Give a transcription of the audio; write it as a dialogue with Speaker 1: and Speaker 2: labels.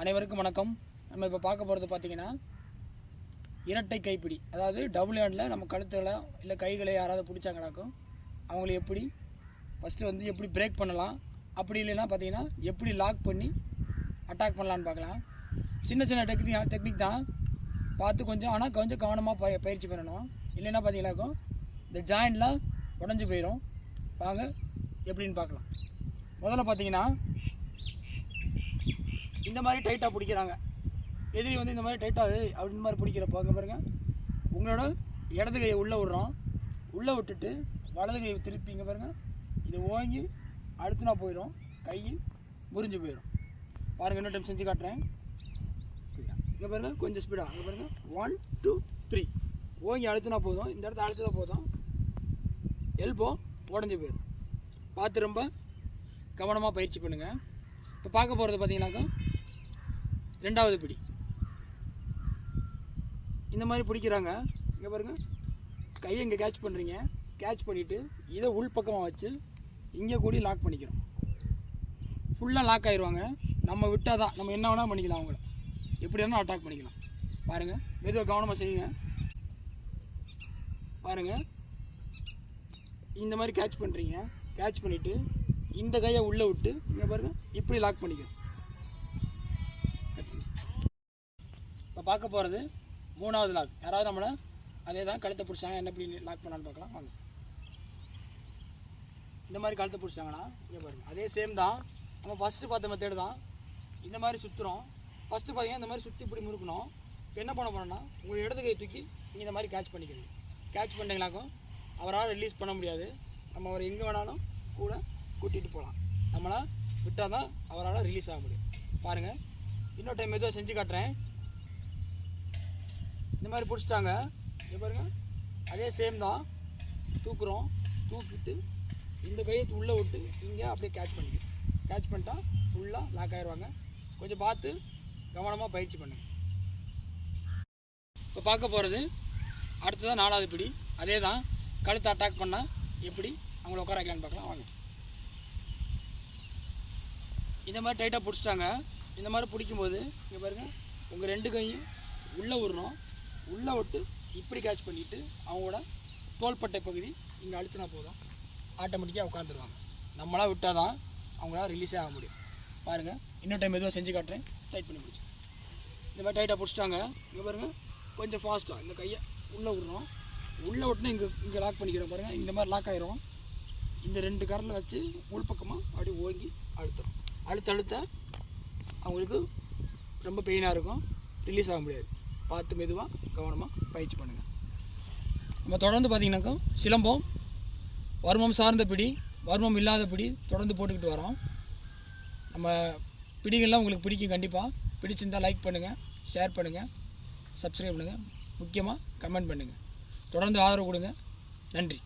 Speaker 1: அனைவருக்கும் வணக்கம். நம்ம இப்போ பார்க்க போகிறது பார்த்திங்கன்னா இரட்டை கைப்பிடி, அதாவது டபுள் ஹேண்டில் நம்ம கழுத்தில் இல்லை கைகளை யாராவது பிடிச்சாங்கனாக்கும் அவங்கள எப்படி ஃபஸ்ட்டு வந்து எப்படி பிரேக் பண்ணலாம், அப்படி இல்லைன்னா பார்த்திங்கன்னா எப்படி லாக் பண்ணி அட்டாக் பண்ணலான்னு பார்க்கலாம். சின்ன சின்ன டெக்னிக் தான், பார்த்து கொஞ்சம் கவனமாக பயிற்சி பண்ணணும். இல்லைன்னா பார்த்திங்கனாக்கும் இந்த ஜாயின்ட்லாம் உடஞ்சி போயிடும். வாங்க எப்படின்னு பார்க்கலாம். முதல்ல பார்த்திங்கன்னா இந்த மாதிரி டைட்டாக பிடிக்கிறாங்க. எதிரி வந்து இந்த மாதிரி டைட்டாக அப்படி மாதிரி பிடிக்கிறப்போ அங்கே பாருங்கள், உங்களோட இடது கையை உள்ளே விட்றோம். உள்ளே விட்டுட்டு வலது கையை திருப்பி இங்கே பாருங்கள், இதை ஓங்கி அழுத்தினா போயிடும், கை முறிஞ்சு போயிடும். பாருங்கள், இன்னொரு டைம் செஞ்சு காட்டுறேன். இங்கே பாருங்கள், கொஞ்சம் ஸ்பீடாக இங்கே பாருங்கள், 1 2 3 ஓங்கி அழுத்தினா போதும். இந்த இடத்த அழுத்தினா போதும், எல்போ உடஞ்சி போயிடும். பார்த்து ரொம்ப கவனமாக பயிற்சி பண்ணுங்கள். இப்போ பார்க்க போகிறது பார்த்தீங்கன்னாக்கா ரெண்டாவது பிடி. இந்த மாதிரி பிடிக்கிறாங்க. இங்கே பாருங்கள், கையை இங்கே கேட்ச் பண்ணுறீங்க. கேட்ச் பண்ணிவிட்டு இதை உள் பக்கமாக வச்சு இங்கே கூடி லாக் பண்ணிக்கிறோம். ஃபுல்லாக லாக் ஆகிடுவாங்க. நம்ம விட்டால் தான் நம்ம என்ன வேணால் பண்ணிக்கலாம், அவங்கள எப்படி வேணால் அட்டாக் பண்ணிக்கலாம். பாருங்கள், மெதுவாக கவனமாக செய்யுங்க. பாருங்கள், இந்த மாதிரி கேட்ச் பண்ணுறீங்க. கேட்ச் பண்ணிவிட்டு இந்த கையை உள்ளே விட்டு இங்கே பாருங்கள், இப்படி லாக் பண்ணிக்கணும். இப்போ பார்க்க போகிறது மூணாவது லாக். யாராவது நம்மளை அதே தான் கழுத்தை பிடிச்சாங்க, என்ன இப்படி லாக் பண்ணான்னு பார்க்கலாம் வாங்க. இந்த மாதிரி கழுத்தை பிடிச்சாங்கன்னா இங்கே பாருங்கள், அதே சேம் தான். நம்ம ஃபஸ்ட்டு பார்த்த மெத்தேடு தான். இந்த மாதிரி சுற்றுறோம். ஃபஸ்ட்டு பார்த்தீங்கன்னா இந்த மாதிரி சுற்றி இப்படி முறுக்கணும். இப்போ என்ன பண்ண போனோம்னா உங்கள் இடது கை தூக்கி நீங்கள் இந்த மாதிரி கேட்ச் பண்ணிக்கிறீங்க. கேட்ச் பண்ணிங்கனாக்கும் அவரால் ரிலீஸ் பண்ண முடியாது. நம்ம அவர் எங்கே வேணாலும் கூட கூட்டிகிட்டு போகலாம். நம்மளால் விட்டால் தான் அவரால் ரிலீஸ் ஆக முடியும். பாருங்கள், இன்னொரு டைம் மெதுவாக செஞ்சு காட்டுறேன். இந்த மாதிரி பிடிச்சிட்டாங்க. இங்கே பாருங்கள், அதே சேம் தான். தூக்குறோம். தூக்கிட்டு இந்த கையை உள்ளே விட்டு இங்கே அப்படியே கேட்ச் பண்ணிக்கிறோம். கேட்ச் பண்ணிட்டா ஃபுல்லாக லாக் ஆகிடுவாங்க. கொஞ்சம் பார்த்து கவனமாக பயிற்சி பண்ணுங்க. இப்போ பார்க்க போகிறது அடுத்ததான் நாலாவது பிடி. அதே தான், கழுத்தை அட்டாக் பண்ணால் எப்படி அவங்கள உட்கார வைக்கலான்னு பார்க்கலாம் வாங்க. இந்த மாதிரி டைட்டாக பிடிச்சிட்டாங்க. இந்த மாதிரி பிடிக்கும்போது இங்கே பாருங்கள், உங்கள் ரெண்டு கையும் உள்ளே விடணும். உள்ளே விட்டு இப்படி கேட்ச் பண்ணிவிட்டு அவங்களோட தோள்பட்டை பகுதி இங்கே அழுத்தினா போதும், ஆட்டோமேட்டிக்காக உட்காந்துருவாங்க. நம்மளாம் விட்டால் தான் அவங்களால ரிலீஸே ஆக முடியும். பாருங்கள், இன்னொரு டைம் எதுவும் செஞ்சு காட்டுறேன். டைட் பண்ணி பிடிச்சி இந்த மாதிரி டைட்டாக பிடிச்சிட்டாங்க. இங்கே பாருங்கள், கொஞ்சம் ஃபாஸ்ட்டாக இந்த கையை உள்ளே விடணும். உள்ளே விட்டுனா இங்கே லாக் பண்ணிக்கிறோம். பாருங்கள், இந்த மாதிரி லாக் ஆகிரும். இந்த ரெண்டு கரலில் வச்சு உள்பக்கமாக அப்படியே ஓங்கி அழுத்துறோம். அழுத்த அவங்களுக்கு ரொம்ப பெயினாக இருக்கும், ரிலீஸ் ஆக முடியாது. பார்த்து மெதுவாக கவனமாக பயிற்சி பண்ணுங்கள். நம்ம தொடர்ந்து பார்த்திங்கனாக்கா சிலம்பம், வர்மம் சார்ந்த பிடி, வர்மம் இல்லாத பிடி தொடர்ந்து போட்டுக்கிட்டு வரோம். நம்ம பிடிகள்லாம் உங்களுக்கு பிடிக்கும். கண்டிப்பாக பிடிச்சிருந்தால் லைக் பண்ணுங்கள், ஷேர் பண்ணுங்கள், சப்ஸ்கிரைப் பண்ணுங்கள், முக்கியமாக கமெண்ட் பண்ணுங்கள். தொடர்ந்து ஆதரவு கொடுங்க. நன்றி.